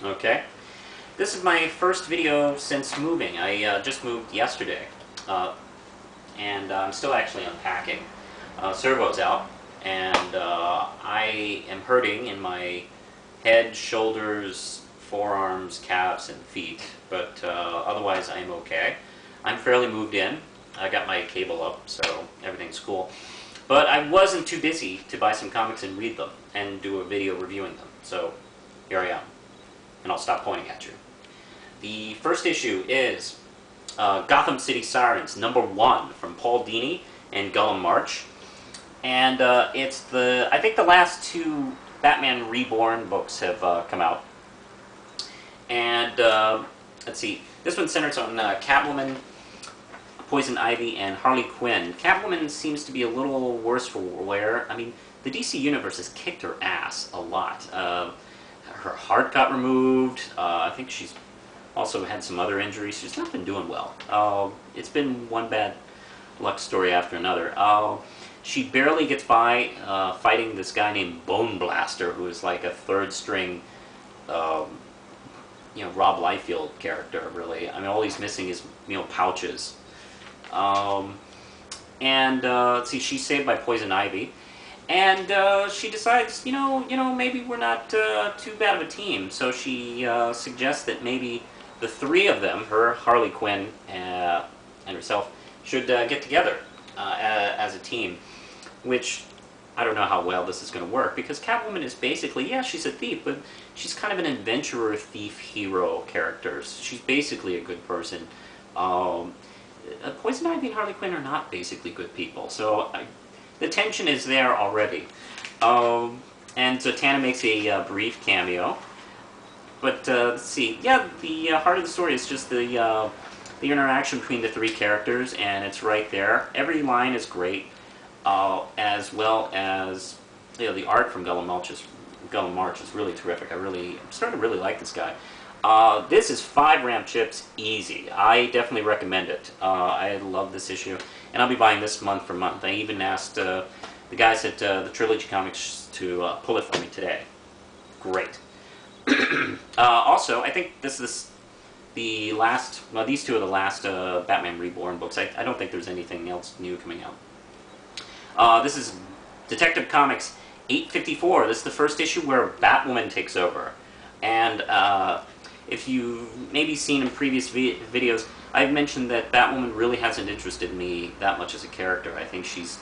Okay. This is my first video since moving. I just moved yesterday, and I'm still actually unpacking. Servo's out, and I am hurting in my head, shoulders, forearms, calves, and feet, but otherwise I'm okay. I'm fairly moved in. I got my cable up, so everything's cool. But I wasn't too busy to buy some comics and read them, and do a video reviewing them, so here I am. And I'll stop pointing at you. The first issue is Gotham City Sirens, #1, from Paul Dini and Gullum March. And it's I think the last two Batman Reborn books have come out. And let's see, this one centers on Catwoman, Poison Ivy, and Harley Quinn. Catwoman seems to be a little worse for wear. I mean, the DC Universe has kicked her ass a lot. Her heart got removed. I think she's also had some other injuries. She's not been doing well. It's been one bad luck story after another. She barely gets by fighting this guy named Bone Blaster, who is like a third-string, Rob Liefeld character, really. I mean, all he's missing is, pouches. Let's see, she's saved by Poison Ivy. And she decides, maybe we're not too bad of a team. So she suggests that maybe the three of them, her, Harley Quinn, and herself, should get together as a team. Which, I don't know how well this is going to work, because Catwoman is basically, yeah, she's a thief, but she's kind of an adventurer, thief, hero character. She's basically a good person. Poison Ivy and Harley Quinn are not basically good people. So the tension is there already. And Zatanna makes a brief cameo. But let's see. Yeah, the heart of the story is just the interaction between the three characters, and it's right there. Every line is great, as well as the art from Gullum March is really terrific. I'm starting to really like this guy. This is 5 RAM chips easy. I definitely recommend it. I love this issue, and I'll be buying this month for month. I even asked the guys at the Trilogy Comics to pull it for me today. Great. Also, I think this is the last, well, these two are the last Batman Reborn books. I don't think there's anything else new coming out. This is Detective Comics 854. This is the first issue where Batwoman takes over. And if you've maybe seen in previous videos, I've mentioned that Batwoman really hasn't interested me that much as a character. I think she's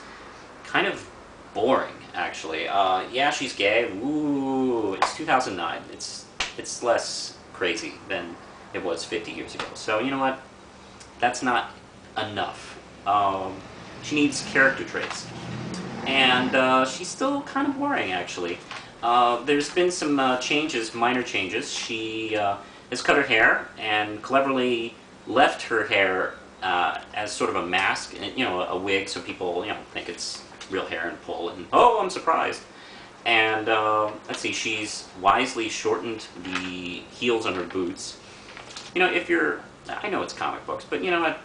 kind of boring, actually. Yeah, she's gay. Ooh, it's 2009. It's less crazy than it was 50 years ago. So, you know what? That's not enough. She needs character traits. And she's still kind of boring, actually. There's been some changes, minor changes. She has cut her hair and cleverly left her hair as sort of a mask, a wig, so people think it's real hair and pull, and oh, I'm surprised. And let's see, she's wisely shortened the heels on her boots. I know it's comic books, but you know what?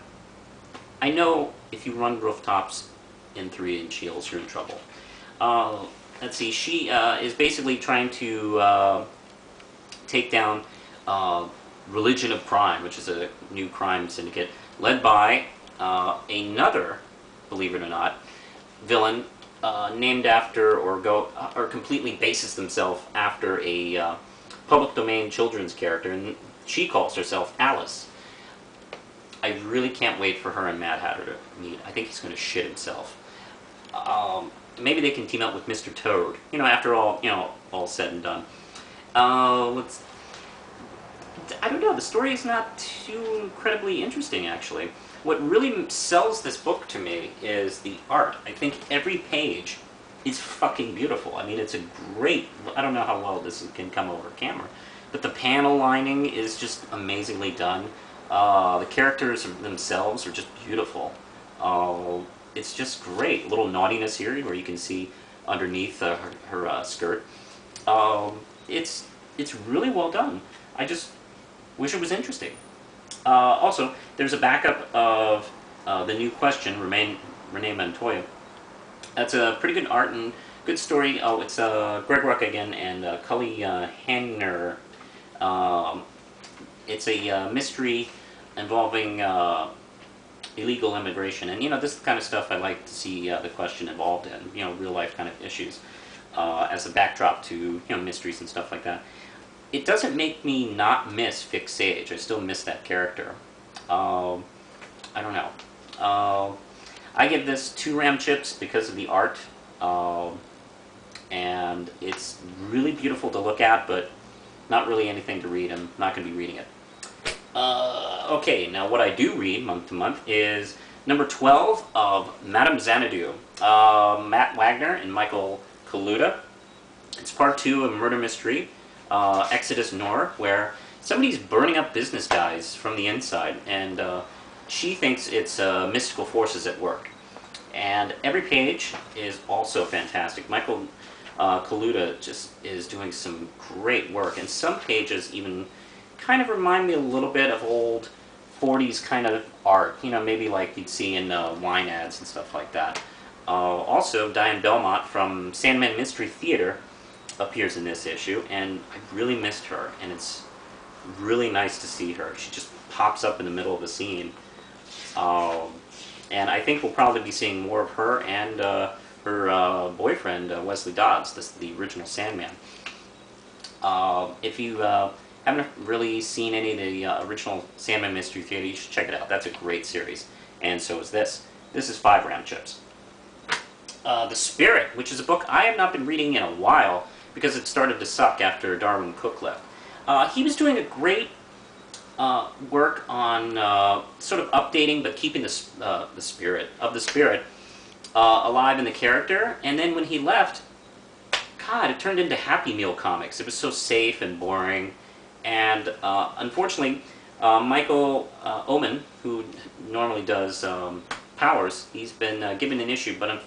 I know if you run rooftops in 3-inch heels, you're in trouble. Let's see, she is basically trying to take down Religion of Crime, which is a new crime syndicate, led by another, believe it or not, villain named after or completely bases themselves after a public domain children's character, and she calls herself Alice. I really can't wait for her and Mad Hatter to meet. I think he's going to shit himself. Maybe they can team up with Mr. Toad. After all said and done. I don't know. The story is not too incredibly interesting, actually. What really sells this book to me is the art. I think every page is fucking beautiful. I mean, it's a great... I don't know how well this can come over camera, but the panel lining is just amazingly done. The characters themselves are just beautiful. It's just great. A little naughtiness here where you can see underneath her skirt. It's really well done. I just wish it was interesting. Also, there's a backup of The New Question, Renee Montoya. That's a pretty good art and good story. Oh, it's Greg Rucka again and Cully Hanner It's a mystery involving illegal immigration, and this is the kind of stuff I like to see the Question involved in. Real life kind of issues as a backdrop to mysteries and stuff like that. It doesn't make me not miss Vic Sage. I still miss that character. I don't know. I give this 2 RAM chips because of the art, and it's really beautiful to look at, but not really anything to read. I'm not going to be reading it. Okay, now what I do read month to month is number 12 of Madame Xanadu, Matt Wagner and Michael Kaluta. It's part 2 of Murder Mystery, Exodus Nor, where somebody's burning up business guys from the inside, and she thinks it's mystical forces at work. And every page is also fantastic. Michael Kaluta just is doing some great work, and some pages even kind of remind me a little bit of old 40s kind of art, maybe like you'd see in wine ads and stuff like that. Also, Diane Belmont from Sandman Mystery Theater appears in this issue, and I really missed her, and it's really nice to see her. She just pops up in the middle of a scene. And I think we'll probably be seeing more of her and her boyfriend, Wesley Dodds, the original Sandman. If you haven't really seen any of the original Sandman Mystery Theater, you should check it out. That's a great series. And so is this. This is 5 round chips. The Spirit, which is a book I have not been reading in a while because it started to suck after Darwin Cook left. He was doing a great work on sort of updating but keeping the spirit of the Spirit alive in the character. And then when he left, God, it turned into Happy Meal comics. It was so safe and boring. And unfortunately, Michael Oman, who normally does Powers, he's been given an issue, but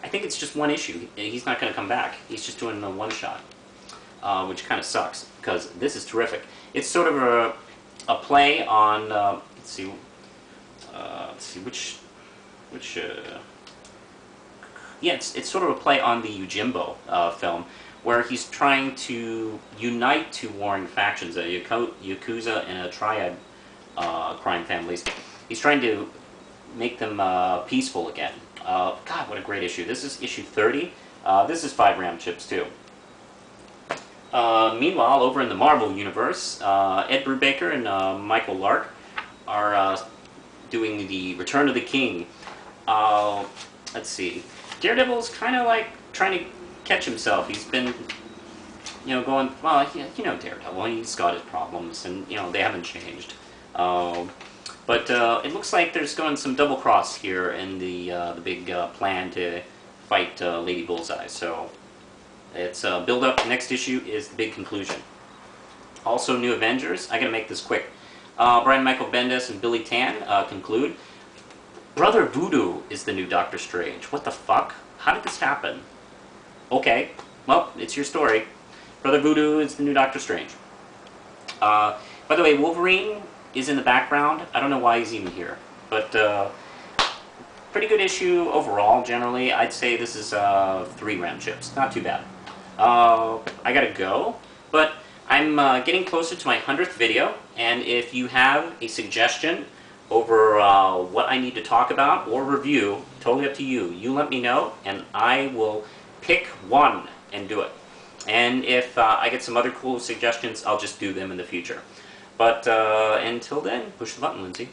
I think it's just 1 issue. He's not going to come back. He's just doing a one-shot, which kind of sucks, because this is terrific. It's sort of a play on, let's see which yeah, it's sort of a play on the Yojimbo film, where he's trying to unite 2 warring factions, a Yakuza and a Triad crime families. He's trying to make them peaceful again. God, what a great issue. This is issue 30. This is 5 RAM chips, too. Meanwhile, over in the Marvel Universe, Ed Brubaker and Michael Lark are doing the Return of the King. Let's see. Daredevil's kind of like trying to catch himself. He's been, going, well, Daredevil, he's got his problems, and, they haven't changed. But it looks like there's going some double cross here in the big plan to fight Lady Bullseye. So it's build up. Next issue is the big conclusion. Also, New Avengers. I gotta make this quick. Brian Michael Bendis and Billy Tan conclude. Brother Voodoo is the new Doctor Strange. What the fuck? How did this happen? Okay, well, it's your story. Brother Voodoo is the new Doctor Strange. By the way, Wolverine is in the background. I don't know why he's even here. But pretty good issue overall, generally. I'd say this is 3 RAM chips. Not too bad. I gotta go. But I'm getting closer to my 100th video. And if you have a suggestion over what I need to talk about or review, totally up to you. You let me know, and I will pick one and do it. And if I get some other cool suggestions, I'll just do them in the future. But until then, push the button, Lindsay.